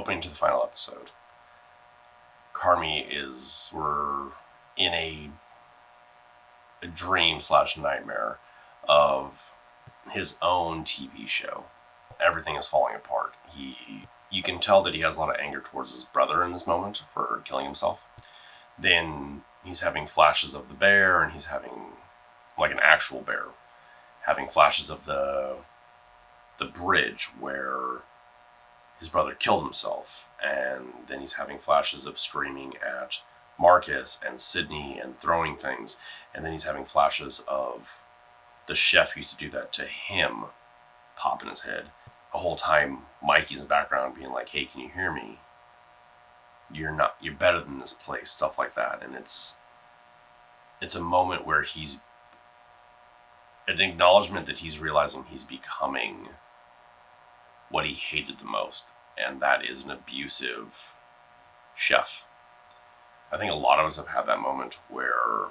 opening to the final episode. Carmy we're in a dream / nightmare of his own TV show. Everything is falling apart. You can tell that he has a lot of anger towards his brother in this moment for killing himself. Then he's having flashes of the bear, and he's having, like an actual bear, having flashes of the bridge where his brother killed himself, and then he's having flashes of screaming at Marcus and Sydney and throwing things, and then he's having flashes of the chef who used to do that to him pop in his head. The whole time Mikey's in the background being like, hey, can you hear me? You're better than this place, stuff like that. And it's a moment where he's an acknowledgement that he's realizing he's becoming what he hated the most, and that is an abusive chef. I think a lot of us have had that moment where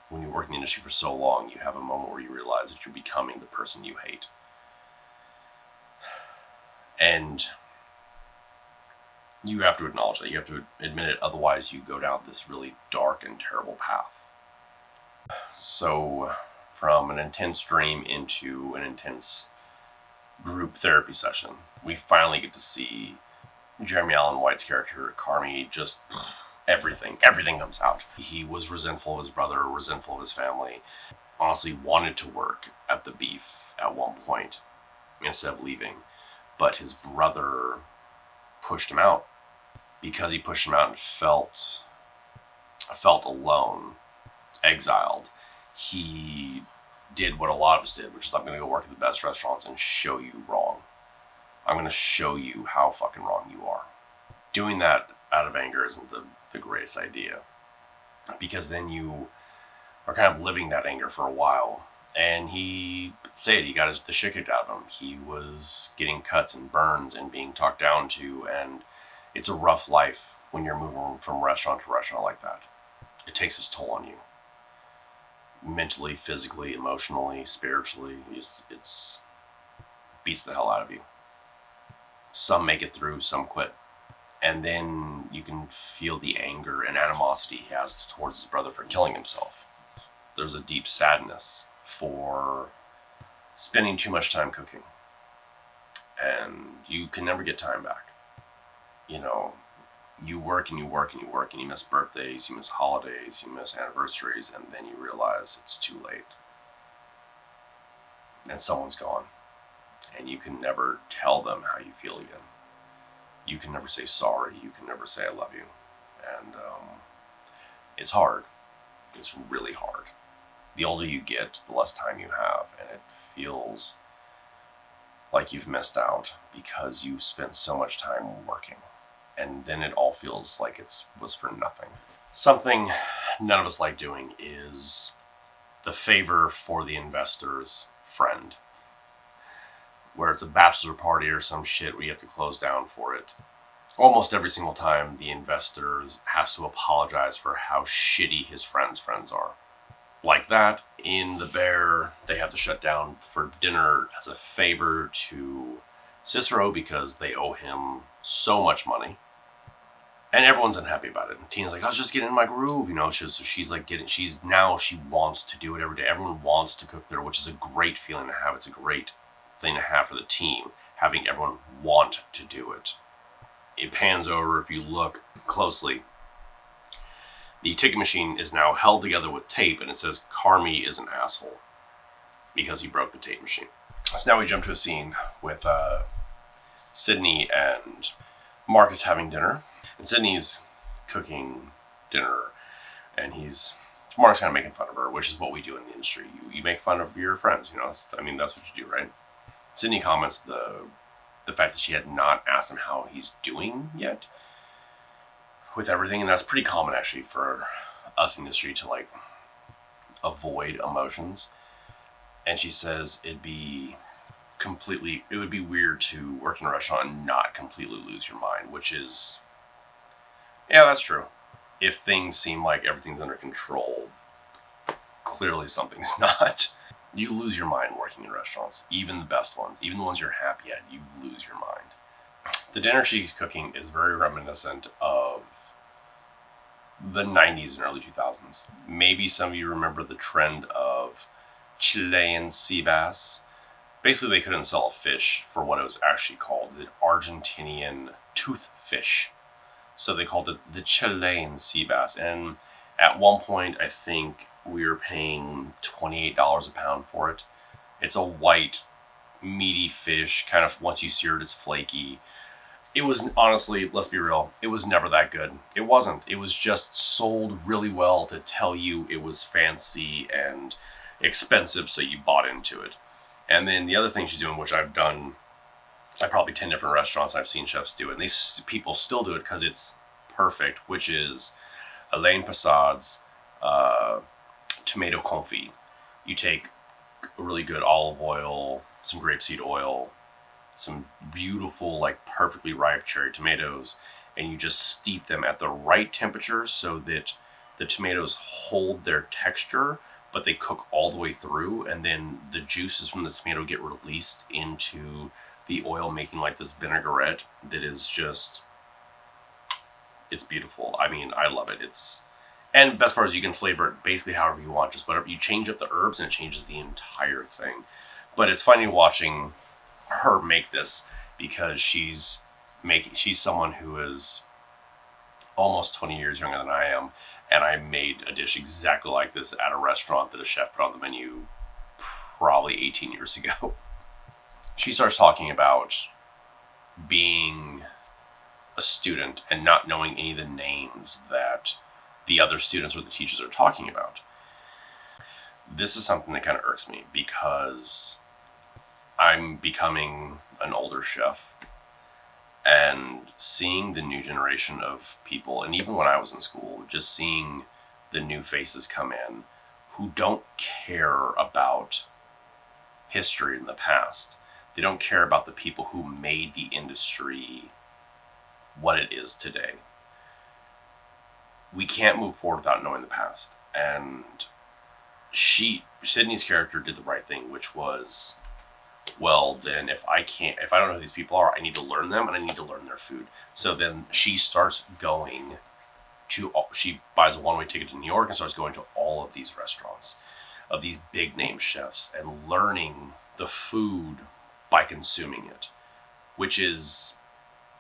when you work in the industry for so long, you have a moment where you realize that you're becoming the person you hate. And you have to acknowledge that. You have to admit it, otherwise you go down this really dark and terrible path. So, from an intense dream into an intense group therapy session, we finally get to see Jeremy Allen White's character, Carmy, just everything comes out. He was resentful of his brother, resentful of his family, honestly wanted to work at the Beef at one point instead of leaving, but his brother pushed him out. Because he pushed him out and felt alone, exiled, he did what a lot of us did, which is, I'm going to go work at the best restaurants and show you wrong. I'm going to show you how fucking wrong you are. Doing that out of anger isn't the greatest idea, because then you are kind of living that anger for a while. And he got the shit kicked out of him. He was getting cuts and burns and being talked down to, and it's a rough life when you're moving from restaurant to restaurant like that. It takes its toll on you. Mentally, physically, emotionally, spiritually. It's beats the hell out of you. Some make it through, some quit. And then you can feel the anger and animosity he has towards his brother for killing himself. There's a deep sadness for spending too much time cooking. And you can never get time back. You know, you work and you work and you work, and you miss birthdays, you miss holidays, you miss anniversaries, and then you realize it's too late. And someone's gone. And you can never tell them how you feel again. You can never say sorry. You can never say I love you. And it's hard. It's really hard. The older you get, the less time you have, and it feels like you've missed out because you spent so much time working. And then it all feels like it was for nothing. Something none of us like doing is the favor for the investor's friend, where it's a bachelor party or some shit where you have to close down for it. Almost every single time, the investor has to apologize for how shitty his friends' friends are. Like that, in The Bear, they have to shut down for dinner as a favor to Cicero because they owe him so much money. And everyone's unhappy about it. And Tina's like, I was just getting in my groove, you know. She wants to do it every day. Everyone wants to cook there, which is a great feeling to have. It's a great thing to have for the team, having everyone want to do it. It pans over, if you look closely, the ticket machine is now held together with tape, and it says Carmy is an asshole because he broke the tape machine. So now we jump to a scene with Sydney and Marcus having dinner. And Sydney's cooking dinner, and Mark's kind of making fun of her, which is what we do in the industry. You make fun of your friends, you know. That's what you do, right? Sydney comments the fact that she had not asked him how he's doing yet with everything, and that's pretty common actually for us in the industry to like avoid emotions. And she says it would be weird to work in a restaurant and not completely lose your mind, which is, yeah, that's true. If things seem like everything's under control, clearly something's not. You lose your mind working in restaurants, even the best ones, even the ones you're happy at, you lose your mind. The dinner she's cooking is very reminiscent of the 90s and early 2000s. Maybe some of you remember the trend of Chilean sea bass. Basically, they couldn't sell a fish for what it was actually called, the Argentinian toothfish. So they called it the Chilean sea bass. And at one point, I think we were paying $28 a pound for it. It's a white, meaty fish. Kind of, once you sear it, it's flaky. It was, honestly, let's be real, it was never that good. It wasn't. It was just sold really well to tell you it was fancy and expensive, so you bought into it. And then the other thing she's doing, which I've done at probably 10 different restaurants, I've seen chefs do it, and people still do it because it's perfect, which is Alain Passad's tomato confit. You take a really good olive oil, some grapeseed oil, some beautiful, like perfectly ripe cherry tomatoes, and you just steep them at the right temperature so that the tomatoes hold their texture, but they cook all the way through, and then the juices from the tomato get released into the oil, making like this vinaigrette that is just, it's beautiful. I mean, I love it. And the best part is you can flavor it basically however you want, just whatever. You change up the herbs and it changes the entire thing. But it's funny watching her make this because she's someone who is almost 20 years younger than I am, and I made a dish exactly like this at a restaurant that a chef put on the menu probably 18 years ago. She starts talking about being a student and not knowing any of the names that the other students or the teachers are talking about. This is something that kind of irks me because I'm becoming an older chef, and seeing the new generation of people, and even when I was in school, just seeing the new faces come in who don't care about history in the past. They don't care about the people who made the industry what it is today. We can't move forward without knowing the past. And Sydney's character did the right thing, which was, well, then if I don't know who these people are, I need to learn them and I need to learn their food. So then she starts going she buys a one-way ticket to New York and starts going to all of these restaurants of these big name chefs and learning the food by consuming it, which is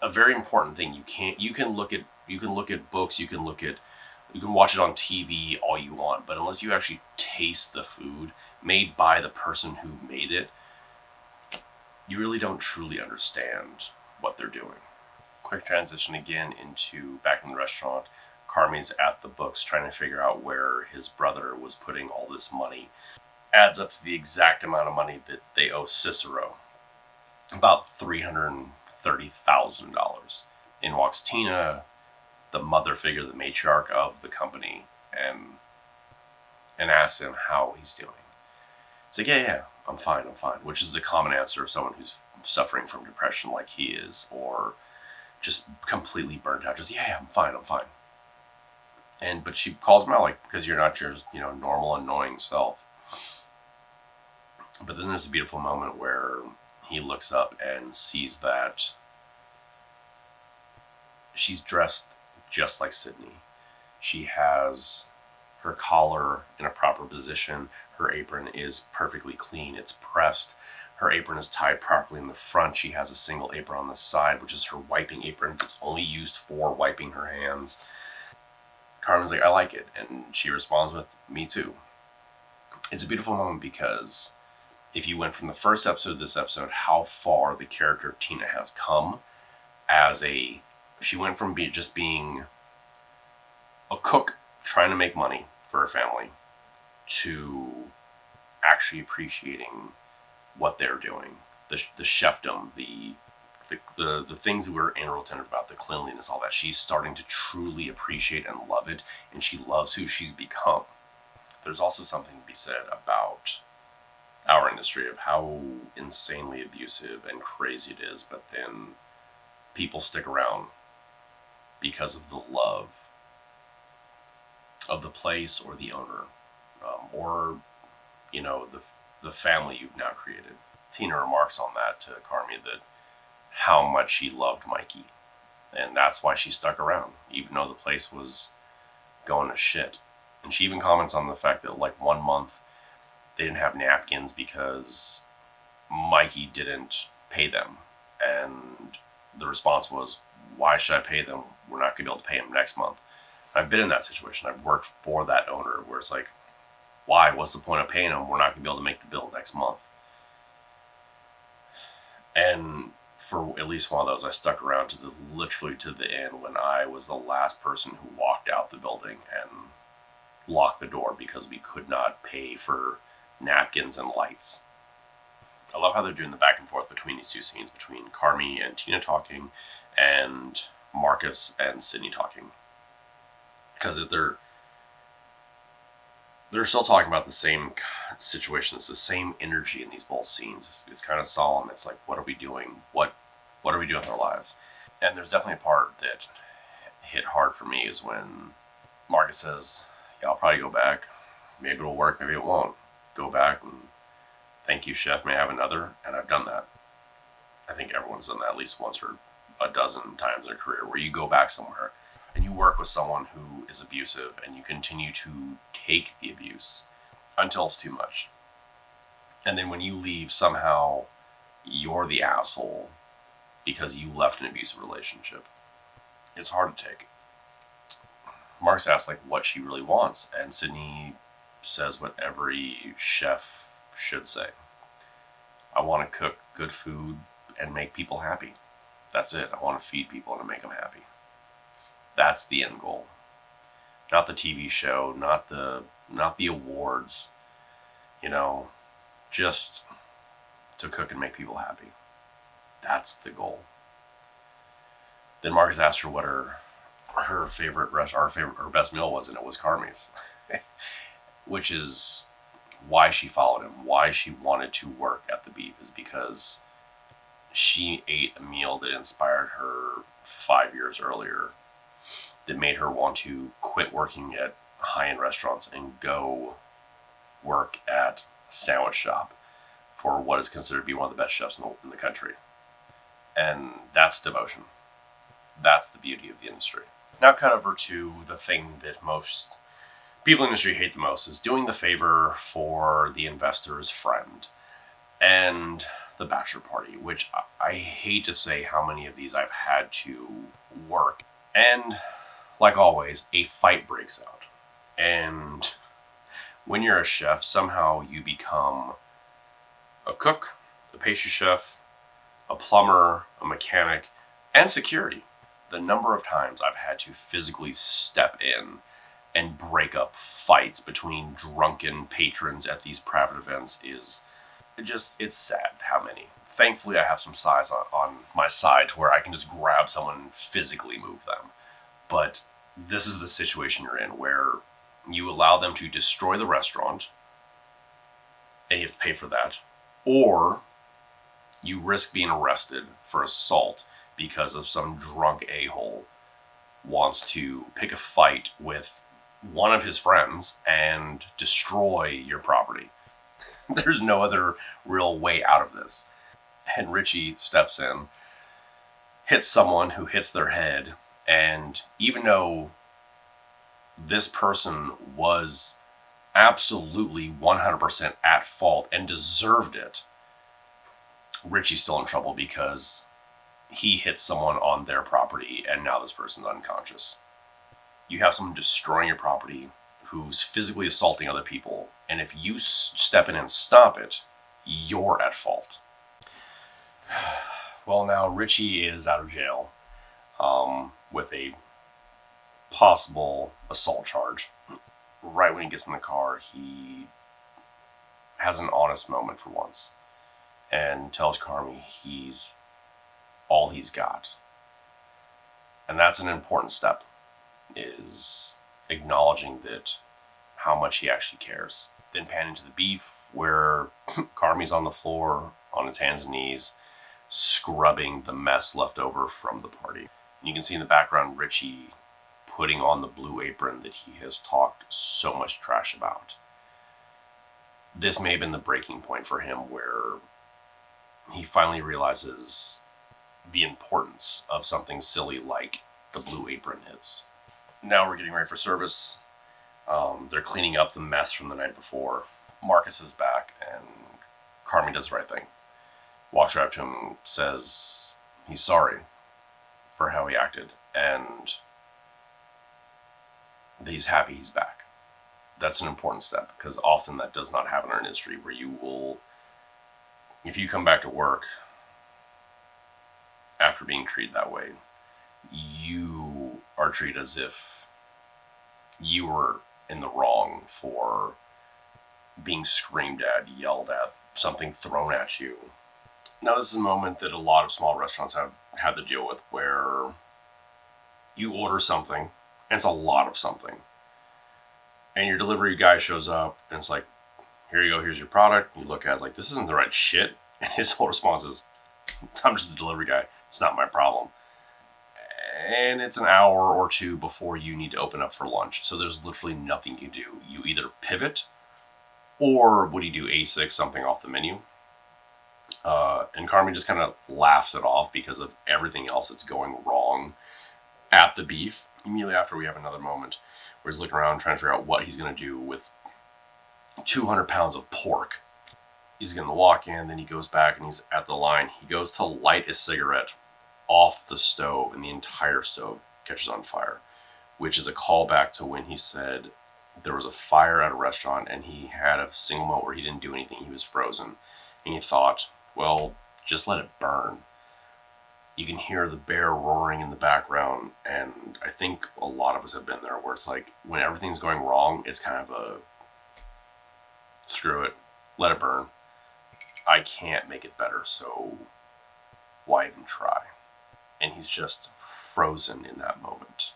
a very important thing. You can look at books, you can watch it on TV all you want, but unless you actually taste the food made by the person who made it, you really don't truly understand what they're doing. Quick transition again into back in the restaurant. Carmy's at the books trying to figure out where his brother was putting all this money. Adds up to the exact amount of money that they owe Cicero. About $330,000. In walks Tina, the mother figure, the matriarch of the company, and asks him how he's doing. It's like, yeah, I'm fine, which is the common answer of someone who's suffering from depression like he is, or just completely burnt out. Just, yeah, I'm fine. But she calls him out, like, because you're not your, normal, annoying self. But then there's a beautiful moment where he looks up and sees that she's dressed just like Sydney. She has her collar in a proper position. Her apron is perfectly clean. It's pressed. Her apron is tied properly in the front. She has a single apron on the side, which is her wiping apron. It's only used for wiping her hands. Carmen's like, I like it. And she responds with, me too. It's a beautiful moment because if you went from the first episode to this episode, how far the character of Tina has come she went from just being a cook trying to make money for her family to actually appreciating what they're doing. The chefdom, the things that we're integral about, the cleanliness, all that. She's starting to truly appreciate and love it, and she loves who she's become. There's also something to be said about our industry of how insanely abusive and crazy it is, but then people stick around because of the love of the place or the owner, or the family you've now created. Tina remarks on that to Carmy that how much she loved Mikey. And that's why she stuck around, even though the place was going to shit. And she even comments on the fact that, like, 1 month they didn't have napkins because Mikey didn't pay them. And the response was, why should I pay them? We're not going to be able to pay them next month. I've been in that situation. I've worked for that owner where it's like, why? What's the point of paying them? We're not going to be able to make the bill next month. And for at least one of those, I stuck around literally to the end when I was the last person who walked out the building and locked the door because we could not pay for napkins and lights. I love how they're doing the back and forth between these two scenes, between Carmy and Tina talking and Marcus and Sydney talking. Because they're still talking about the same situation. It's the same energy in these both scenes. It's kind of solemn. It's like, what are we doing? What are we doing with our lives? And there's definitely a part that hit hard for me is when Marcus says, yeah, I'll probably go back. Maybe it'll work, maybe it won't. Go back and thank you, chef, may I have another? And I've done that. I think everyone's done that at least once or a dozen times in their career, where you go back somewhere and you work with someone who is abusive and you continue to take the abuse until it's too much. And then when you leave, somehow you're the asshole because you left an abusive relationship. It's hard to take. Mark's asks like what she really wants, and Sydney says what every chef should say. I want to cook good food and make people happy. That's it. I want to feed people and make them happy. That's the end goal. Not the TV show, not the awards, just to cook and make people happy. That's the goal. Then Marcus asked her what her favorite restaurant, her best meal was, and it was Carmy's. Which is why she followed him, why she wanted to work at the Beef, is because she ate a meal that inspired her 5 years earlier, that made her want to quit working at high-end restaurants and go work at a sandwich shop for what is considered to be one of the best chefs in the country. And that's devotion. That's the beauty of the industry. Now cut over to the thing that most people in the industry hate the most, is doing the favor for the investor's friend and the bachelor party, which I hate to say how many of these I've had to work. And like always, a fight breaks out. And when you're a chef, somehow you become a cook, a pastry chef, a plumber, a mechanic, and security. The number of times I've had to physically step in and break up fights between drunken patrons at these private events is it's sad how many. Thankfully, I have some size on my side to where I can just grab someone and physically move them. But this is the situation you're in, where you allow them to destroy the restaurant, and you have to pay for that, or you risk being arrested for assault because of some drunk a-hole wants to pick a fight with one of his friends and destroy your property. There's no other real way out of this. And Richie steps in, hits someone who hits their head, and even though this person was absolutely 100% at fault and deserved it, Richie's still in trouble because he hit someone on their property and now this person's unconscious. You have someone destroying your property who's physically assaulting other people, and if you step in and stop it, you're at fault. Well, now Richie is out of jail with a possible assault charge. Right when he gets in the car, he has an honest moment for once and tells Carmy he's all he's got. And that's an important step, is acknowledging that how much he actually cares. Then pan into the Beef, where Carmy's on the floor on his hands and knees, scrubbing the mess left over from the party. And you can see in the background Richie putting on the blue apron that he has talked so much trash about. This may have been the breaking point for him, where he finally realizes the importance of something silly like the Blue Apron is. Now we're getting ready for service. They're cleaning up the mess from the night before. Marcus is back, and Carmy does the right thing. Walks right up to him, says he's sorry for how he acted, and that he's happy he's back. That's an important step, because often that does not happen in our industry, where you will, if you come back to work after being treated that way, you are treated as if you were in the wrong for being screamed at, yelled at, something thrown at you. Now, this is a moment that a lot of small restaurants have had to deal with, where you order something, and it's a lot of something, and your delivery guy shows up, and it's like, here you go, here's your product. You look at it like, this isn't the right shit. And his whole response is, I'm just the delivery guy. It's not my problem. And it's an hour or two before you need to open up for lunch. So there's literally nothing you do. You either pivot, or what do you do, A6, something off the menu? And Carmy just kind of laughs it off because of everything else that's going wrong at the beef. Immediately after, we have another moment where he's looking around trying to figure out what he's going to do with 200 pounds of pork. He's going to walk in, then he goes back and he's at the line. He goes to light a cigarette off the stove, and the entire stove catches on fire, which is a callback to when he said there was a fire at a restaurant and he had a single moment where he didn't do anything. He was frozen. And he thought, well, just let it burn. You can hear the bear roaring in the background, and I think a lot of us have been there, where it's like, when everything's going wrong, it's kind of a, screw it, let it burn. I can't make it better, so why even try? And he's just frozen in that moment.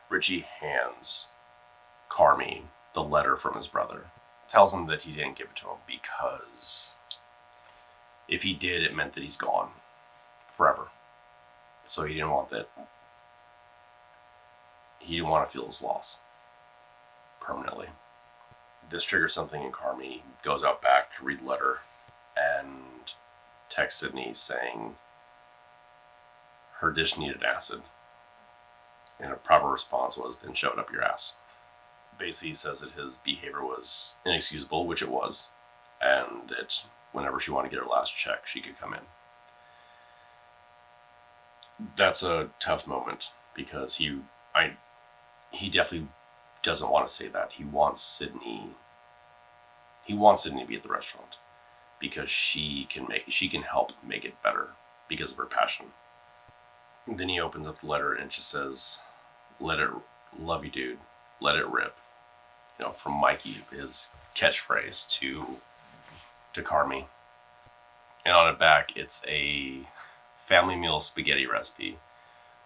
Richie hands Carmy the letter from his brother. Tells him that he didn't give it to him because if he did, it meant that he's gone forever. So he didn't want that. He didn't want to feel his loss permanently. This triggers something in Carmy. Goes out back to read the letter and texts Sydney saying her dish needed acid. And a proper response was, then shove it up your ass. Basically, he says that his behavior was inexcusable, which it was, and that whenever she wanted to get her last check, she could come in. That's a tough moment, because he definitely doesn't want to say that. He wants Sydney to be at the restaurant because she can help make it better because of her passion. And then he opens up the letter and it just says, love you, dude, let it rip. You know, from Mikey, his catchphrase to Carmy. And on it back, it's a family meal spaghetti recipe,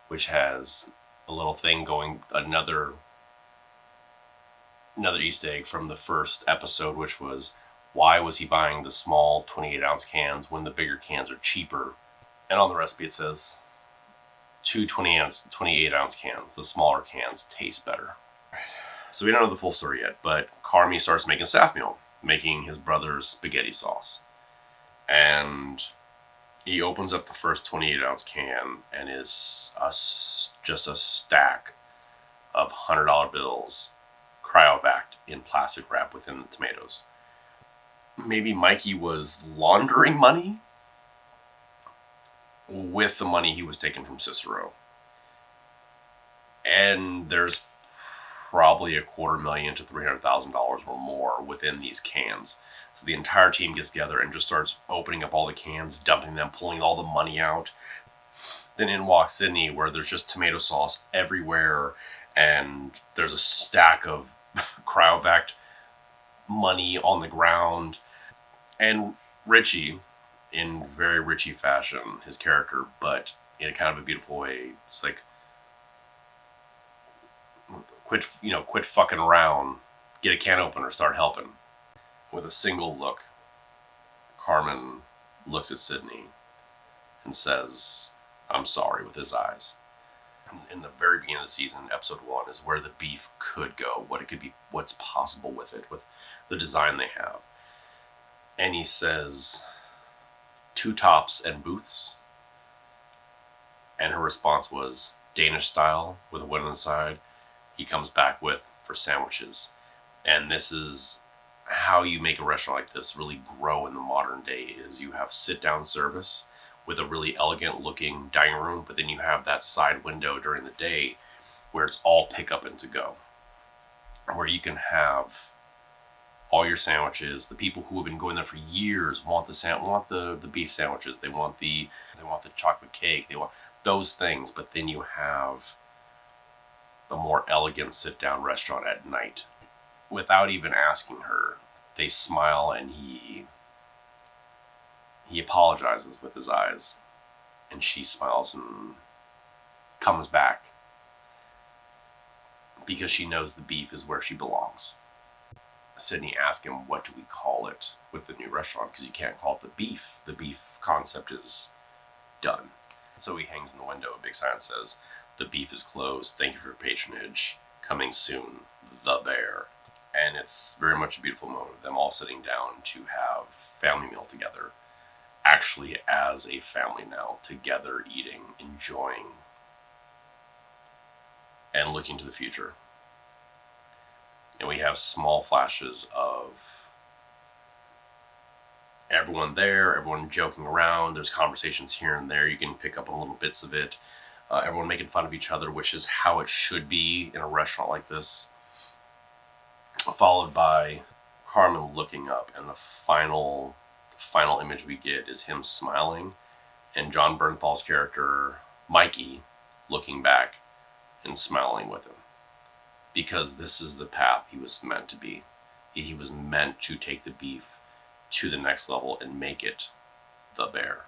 which has a little thing going, another Easter egg from the first episode, which was, why was he buying the small 28-ounce cans when the bigger cans are cheaper? And on the recipe it says, 2 28-ounce cans, the smaller cans taste better. So we don't know the full story yet, but Carmy starts making staff meal, making his brother's spaghetti sauce. And he opens up the first 28-ounce can and is just a stack of $100 bills cryovac in plastic wrap within the tomatoes. Maybe Mikey was laundering money with the money he was taking from Cicero. And there's probably $250,000 to $300,000 or more within these cans. So the entire team gets together and just starts opening up all the cans, dumping them, pulling all the money out. Then in walks Sydney, where there's just tomato sauce everywhere, and there's a stack of cryovac money on the ground. And Richie, in very Richie fashion, his character, but in kind of a beautiful way, it's like, quit fucking around, get a can opener, start helping. With a single look, Carmen looks at Sydney and says, I'm sorry, with his eyes. In the very beginning of the season, episode 1 is where the beef could go, what it could be, what's possible with it, with the design they have. And he says, 2 tops and booths. And her response was Danish style with a wood on the side. He comes back with for sandwiches. And this is how you make a restaurant like this really grow in the modern day, is you have sit-down service with a really elegant looking dining room, but then you have that side window during the day where it's all pick up and to go, where you can have all your sandwiches. The people who have been going there for years want the beef sandwiches. They want the chocolate cake. They want those things, but then you have the more elegant sit-down restaurant at night. Without even asking her, they smile, and he apologizes with his eyes, and she smiles and comes back because she knows the beef is where she belongs. Sydney asks him, what do we call it with the new restaurant? Because you can't call it the beef. The beef concept is done. So he hangs in the window. A big sign says, the beef is closed. Thank you for your patronage. Coming soon, the bear. And it's very much a beautiful moment of them all sitting down to have family meal together. Actually as a family now, together eating, enjoying, and looking to the future. And we have small flashes of everyone there, everyone joking around. There's conversations here and there. You can pick up on little bits of it. Everyone making fun of each other, which is how it should be in a restaurant like this. Followed by Carmen looking up, and the final image we get is him smiling, and John Bernthal's character, Mikey, looking back and smiling with him. Because this is the path he was meant to be. He was meant to take the beef to the next level and make it the bear.